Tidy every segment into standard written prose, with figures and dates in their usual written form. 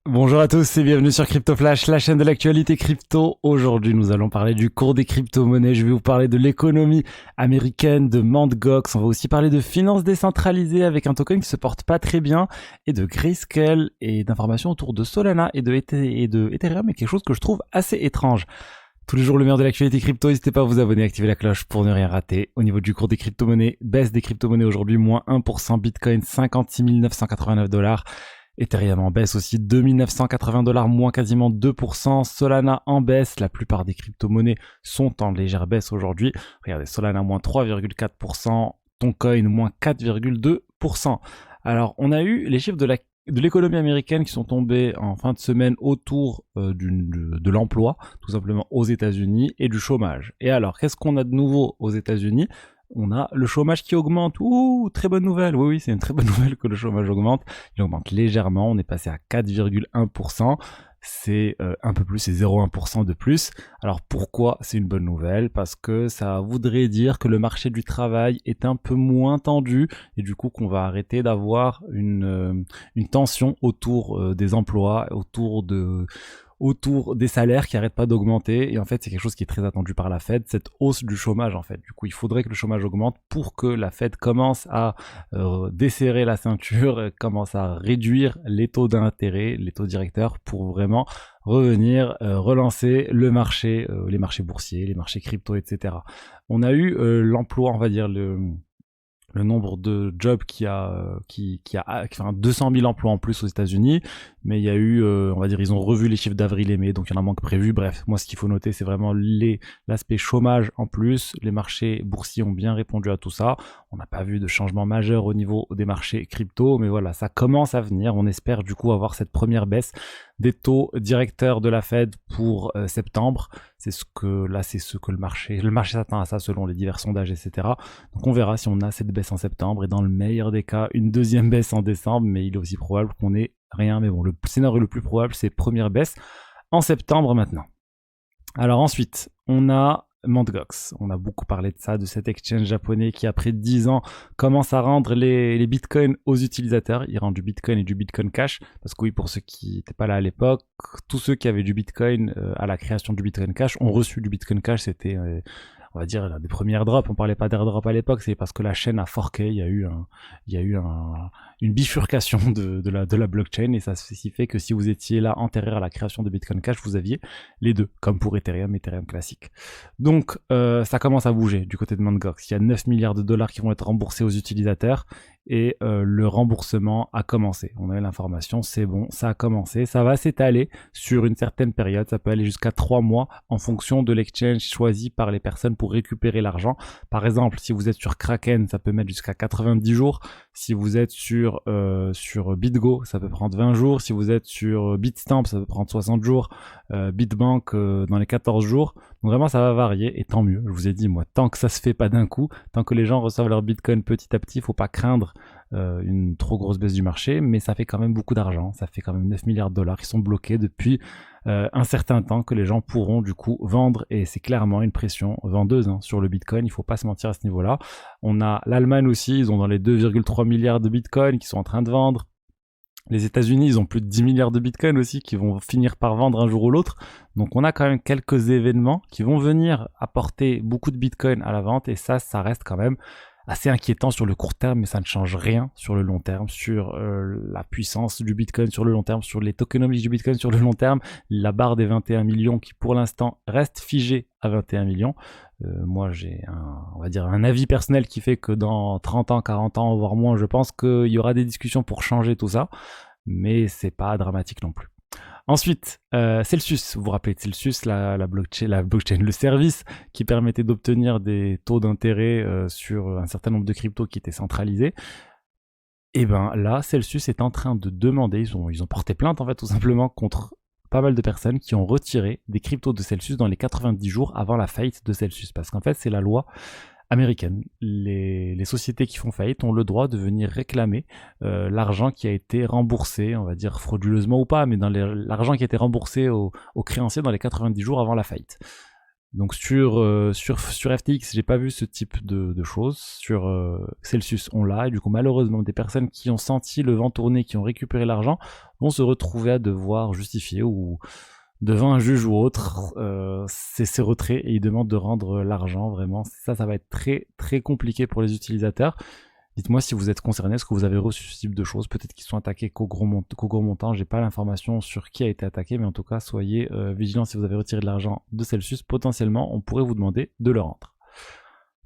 Bonjour à tous et bienvenue sur Crypto Flash, la chaîne de l'actualité crypto. Aujourd'hui, nous allons parler du cours des crypto-monnaies. Je vais vous parler de l'économie américaine, de Mt. Gox. On va aussi parler de finances décentralisées avec un token qui se porte pas très bien et de Grayscale et d'informations autour de Solana et de Ethereum, et quelque chose que je trouve assez étrange. Tous les jours, le meilleur de l'actualité crypto. N'hésitez pas à vous abonner, activer la cloche pour ne rien rater. Au niveau du cours des crypto-monnaies, baisse des crypto-monnaies aujourd'hui, moins 1%, Bitcoin 56 989 $. Ethereum en baisse aussi, 2980 $, moins quasiment 2%. Solana en baisse, la plupart des crypto-monnaies sont en légère baisse aujourd'hui. Regardez, Solana moins 3,4%, Toncoin moins 4,2%. Alors, on a eu les chiffres de l'économie américaine qui sont tombés en fin de semaine autour de l'emploi, tout simplement aux États-Unis, et du chômage. Et alors, qu'est-ce qu'on a de nouveau aux États-Unis? On a le chômage qui augmente. Ouh, très bonne nouvelle. Oui, c'est une très bonne nouvelle que le chômage augmente. Il augmente légèrement. On est passé à 4,1%. C'est un peu plus, c'est 0,1% de plus. Alors pourquoi c'est une bonne nouvelle? Parce que ça voudrait dire que le marché du travail est un peu moins tendu et du coup qu'on va arrêter d'avoir une tension autour des emplois, autour des salaires qui arrêtent pas d'augmenter. Et en fait, c'est quelque chose qui est très attendu par la Fed, cette hausse du chômage en fait. Du coup, il faudrait que le chômage augmente pour que la Fed commence à desserrer la ceinture, commence à réduire les taux d'intérêt, les taux directeurs pour vraiment revenir relancer le marché, les marchés boursiers, les marchés crypto, etc. On a eu l'emploi, on va dire le nombre de jobs enfin 200 000 emplois en plus aux États-Unis, mais il y a eu, on va dire, ils ont revu les chiffres d'avril et mai, donc il y en a moins que prévu. Bref, moi, ce qu'il faut noter, c'est vraiment l'aspect chômage en plus. Les marchés boursiers ont bien répondu à tout ça. On n'a pas vu de changement majeur au niveau des marchés crypto, mais voilà, ça commence à venir. On espère du coup avoir cette première baisse des taux directeurs de la Fed pour septembre. C'est ce que le marché s'attend à ça selon les divers sondages, etc. Donc on verra si on a cette baisse en septembre et dans le meilleur des cas une deuxième baisse en décembre, mais il est aussi probable qu'on ait rien. Mais bon, le scénario le plus probable, c'est première baisse en septembre maintenant. Alors ensuite, on a Mt. Gox. On a beaucoup parlé de ça, de cet exchange japonais qui, après 10 ans, commence à rendre les bitcoins aux utilisateurs. Il rend du bitcoin et du bitcoin cash. Parce que oui, pour ceux qui n'étaient pas là à l'époque, tous ceux qui avaient du bitcoin à la création du bitcoin cash ont reçu du bitcoin cash. C'était on va dire des premières drops. On parlait pas d'airdrop à l'époque, c'est parce que la chaîne a forqué. Il y a eu une bifurcation de la blockchain, et ça fait que si vous étiez là antérieur à la création de Bitcoin Cash, vous aviez les deux, comme pour Ethereum classique. Donc ça commence à bouger du côté de Mt. Gox. Il y a 9 milliards de dollars qui vont être remboursés aux utilisateurs, et le remboursement a commencé. On a eu l'information, c'est bon, ça a commencé. Ça va s'étaler sur une certaine période, ça peut aller jusqu'à 3 mois en fonction de l'exchange choisi par les personnes pour récupérer l'argent. Par exemple, si vous êtes sur Kraken, ça peut mettre jusqu'à 90 jours. Si vous êtes sur BitGo, ça peut prendre 20 jours. Si vous êtes sur Bitstamp, ça peut prendre 60 jours. Bitbank dans les 14 jours. Donc vraiment, ça va varier, et tant mieux. Je vous ai dit, moi, tant que ça se fait pas d'un coup, tant que les gens reçoivent leur Bitcoin petit à petit, il faut pas craindre une trop grosse baisse du marché, mais ça fait quand même beaucoup d'argent. Ça fait quand même 9 milliards de dollars qui sont bloqués depuis un certain temps, que les gens pourront du coup vendre, et c'est clairement une pression vendeuse sur le Bitcoin. Il faut pas se mentir à ce niveau-là. On a l'Allemagne aussi, ils ont dans les 2,3 milliards de Bitcoin qui sont en train de vendre. Les États-Unis, ils ont plus de 10 milliards de Bitcoin aussi qui vont finir par vendre un jour ou l'autre. Donc on a quand même quelques événements qui vont venir apporter beaucoup de Bitcoin à la vente, et ça reste quand même assez inquiétant sur le court terme, mais ça ne change rien sur le long terme, sur la puissance du Bitcoin sur le long terme, sur les tokenomics du Bitcoin sur le long terme. La barre des 21 millions qui pour l'instant reste figée à 21 millions. Moi j'ai on va dire un avis personnel qui fait que dans 30 ans, 40 ans, voire moins, je pense qu'il y aura des discussions pour changer tout ça, mais c'est pas dramatique non plus. Ensuite, Celsius, vous vous rappelez de Celsius, la blockchain, le service qui permettait d'obtenir des taux d'intérêt sur un certain nombre de cryptos qui étaient centralisés. Et ben là, Celsius est en train de demander, ils ont porté plainte en fait tout simplement contre pas mal de personnes qui ont retiré des cryptos de Celsius dans les 90 jours avant la faillite de Celsius. Parce qu'en fait, c'est la loi américaine. Les sociétés qui font faillite ont le droit de venir réclamer l'argent qui a été remboursé, on va dire frauduleusement ou pas, mais dans l'argent qui a été remboursé aux créanciers dans les 90 jours avant la faillite. Donc sur FTX, j'ai pas vu ce type de choses. Sur Celsius, on l'a. Et du coup, malheureusement, des personnes qui ont senti le vent tourner, qui ont récupéré l'argent, vont se retrouver à devoir justifier ou devant un juge ou autre ces retraits et ils demandent de rendre l'argent. Vraiment, ça va être très très compliqué pour les utilisateurs. Dites-moi si vous êtes concerné, est-ce que vous avez reçu ce type de choses? Peut-être qu'ils sont attaqués qu'au gros montant. J'ai pas l'information sur qui a été attaqué, mais en tout cas, soyez vigilants si vous avez retiré de l'argent de Celsius. Potentiellement, on pourrait vous demander de le rendre.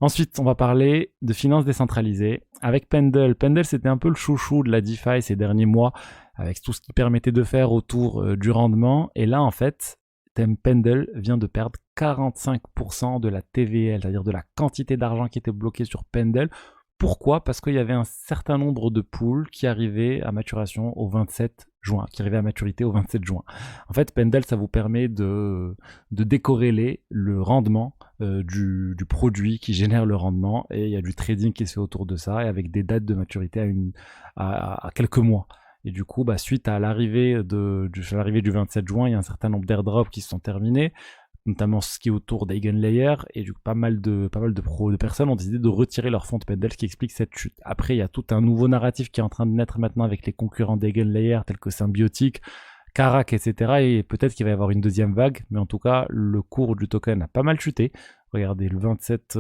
Ensuite, on va parler de finances décentralisées avec Pendle. Pendle, c'était un peu le chouchou de la DeFi ces derniers mois, avec tout ce qu'il permettait de faire autour du rendement. Et là, en fait, Pendle vient de perdre 45% de la TVL, c'est-à-dire de la quantité d'argent qui était bloquée sur Pendle. Pourquoi? Parce qu'il y avait un certain nombre de pools qui arrivaient à maturation au 27 juin, qui arrivaient à maturité au 27 juin. En fait, Pendle, ça vous permet de décorréler le rendement du produit qui génère le rendement, et il y a du trading qui se fait autour de ça, et avec des dates de maturité à quelques mois. Et du coup, suite à l'arrivée du 27 juin, il y a un certain nombre d'airdrops qui se sont terminés, notamment ce qui est autour d'Eigenlayer, et du coup pas mal de personnes ont décidé de retirer leur fonds de Pendle, ce qui explique cette chute. Après, il y a tout un nouveau narratif qui est en train de naître maintenant avec les concurrents d'Eigenlayer tels que Symbiotic, Karak, etc. Et peut-être qu'il va y avoir une deuxième vague, mais en tout cas, le cours du token a pas mal chuté. Regardez, le 27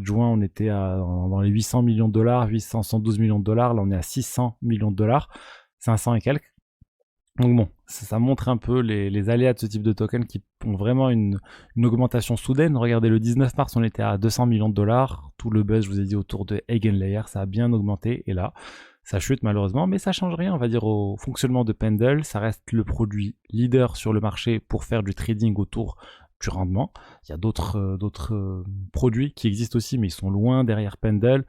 juin, on était dans les 800 millions de dollars, 812 millions de dollars, là on est à 600 millions de dollars, 500 et quelques. Donc bon, ça montre un peu les aléas de ce type de token qui ont vraiment une augmentation soudaine. Regardez, le 19 mars, on était à 200 millions de dollars. Tout le buzz, je vous ai dit, autour de Eigenlayer, ça a bien augmenté. Et là, ça chute malheureusement, mais ça change rien, on va dire, au fonctionnement de Pendle. Ça reste le produit leader sur le marché pour faire du trading autour du rendement. Il y a d'autres produits qui existent aussi, mais ils sont loin derrière Pendle.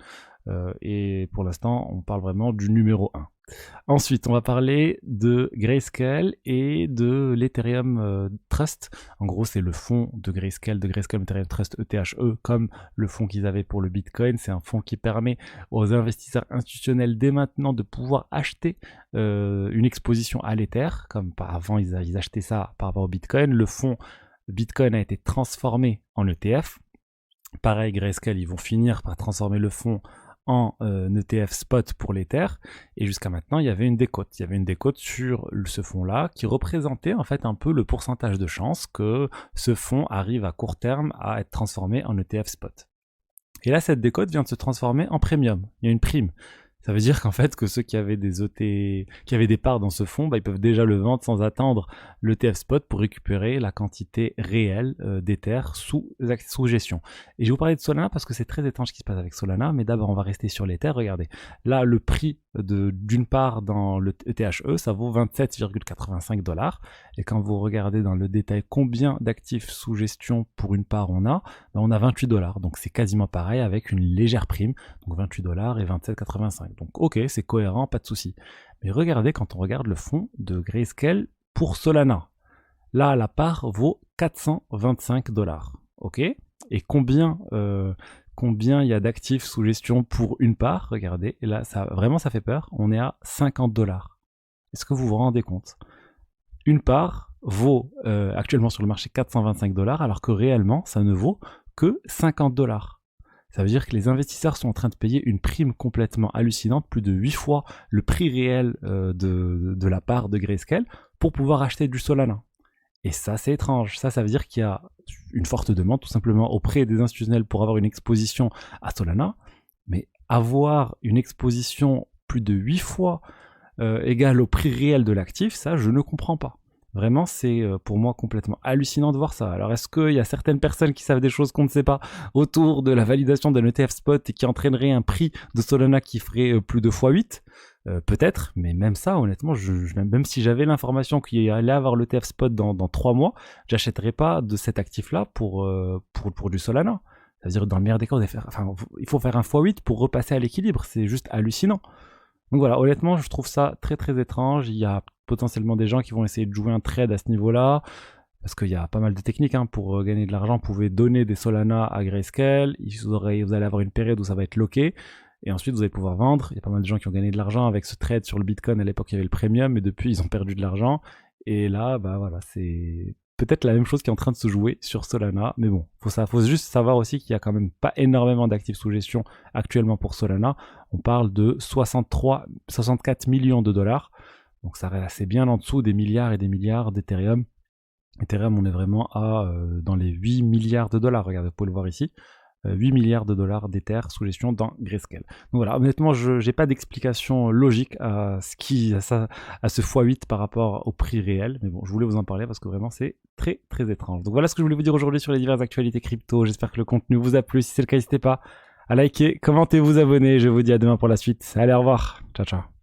Et pour l'instant, on parle vraiment du numéro 1. Ensuite, on va parler de Grayscale et de l'Ethereum Trust. En gros, c'est le fonds de Grayscale Ethereum Trust ETHE, comme le fonds qu'ils avaient pour le Bitcoin. C'est un fonds qui permet aux investisseurs institutionnels dès maintenant de pouvoir acheter une exposition à l'Ether, comme avant ils achetaient ça par rapport au Bitcoin. Le fonds Bitcoin a été transformé en ETF. Pareil, Grayscale, ils vont finir par transformer le fonds en ETF spot pour l'Ether, et jusqu'à maintenant il y avait une décote. Il y avait une décote sur ce fonds-là qui représentait en fait un peu le pourcentage de chance que ce fonds arrive à court terme à être transformé en ETF spot. Et là, cette décote vient de se transformer en premium. Il y a une prime. Ça veut dire qu'en fait, que ceux qui avaient qui avaient des parts dans ce fonds, ils peuvent déjà le vendre sans attendre l'ETF spot pour récupérer la quantité réelle d'Ether sous gestion. Et je vais vous parler de Solana parce que c'est très étrange ce qui se passe avec Solana, mais d'abord on va rester sur l'Ether. Regardez, là le prix d'une part dans le ETHE, ça vaut 27,85 $. Et quand vous regardez dans le détail combien d'actifs sous gestion pour une part on a 28 $. Donc c'est quasiment pareil avec une légère prime, donc 28 $ et 27,85. Donc ok, c'est cohérent, pas de souci. Mais regardez, quand on regarde le fonds de Grayscale pour Solana, là la part vaut 425 $. Ok. Et combien il y a d'actifs sous gestion pour une part? Regardez, et là ça fait peur. On est à 50 $. Est-ce que vous vous rendez compte? Une part vaut actuellement sur le marché 425 $, alors que réellement ça ne vaut que 50 $. Ça veut dire que les investisseurs sont en train de payer une prime complètement hallucinante, plus de 8 fois le prix réel de la part de Grayscale, pour pouvoir acheter du Solana. Et ça, c'est étrange. Ça veut dire qu'il y a une forte demande, tout simplement, auprès des institutionnels pour avoir une exposition à Solana. Mais avoir une exposition plus de 8 fois égale au prix réel de l'actif, ça, je ne comprends pas. Vraiment, c'est pour moi complètement hallucinant de voir ça. Alors, est-ce qu'il y a certaines personnes qui savent des choses qu'on ne sait pas autour de la validation d'un ETF spot et qui entraînerait un prix de Solana qui ferait plus de x8 ? Peut-être, mais même ça, honnêtement, même si j'avais l'information qu'il allait avoir l'ETF spot dans 3 mois, j'achèterais pas de cet actif-là pour du Solana. C'est-à-dire, dans le meilleur des cas, il faut faire un x8 pour repasser à l'équilibre. C'est juste hallucinant. Donc voilà, honnêtement, je trouve ça très très étrange. Il y a potentiellement des gens qui vont essayer de jouer un trade à ce niveau-là, parce qu'il y a pas mal de techniques pour gagner de l'argent. Vous pouvez donner des Solana à Grayscale, vous allez avoir une période où ça va être loqué, et ensuite vous allez pouvoir vendre. Il y a pas mal de gens qui ont gagné de l'argent avec ce trade sur le Bitcoin. À l'époque, il y avait le premium, mais depuis, ils ont perdu de l'argent. Et là, voilà, c'est peut-être la même chose qui est en train de se jouer sur Solana. Mais bon, faut juste savoir aussi qu'il y a quand même pas énormément d'actifs sous gestion actuellement pour Solana. On parle de 64 millions de dollars. Donc ça reste assez bien en dessous des milliards et des milliards d'Ethereum. Ethereum, on est vraiment dans les 8 milliards de dollars. Regardez, vous pouvez le voir ici. 8 milliards de dollars d'Ether sous gestion dans Grayscale. Donc voilà, honnêtement, je n'ai pas d'explication logique à ce x8 par rapport au prix réel. Mais bon, je voulais vous en parler parce que vraiment, c'est très, très étrange. Donc voilà ce que je voulais vous dire aujourd'hui sur les diverses actualités crypto. J'espère que le contenu vous a plu. Si c'est le cas, n'hésitez pas à liker, commenter, vous abonner. Je vous dis à demain pour la suite. Allez, au revoir. Ciao, ciao.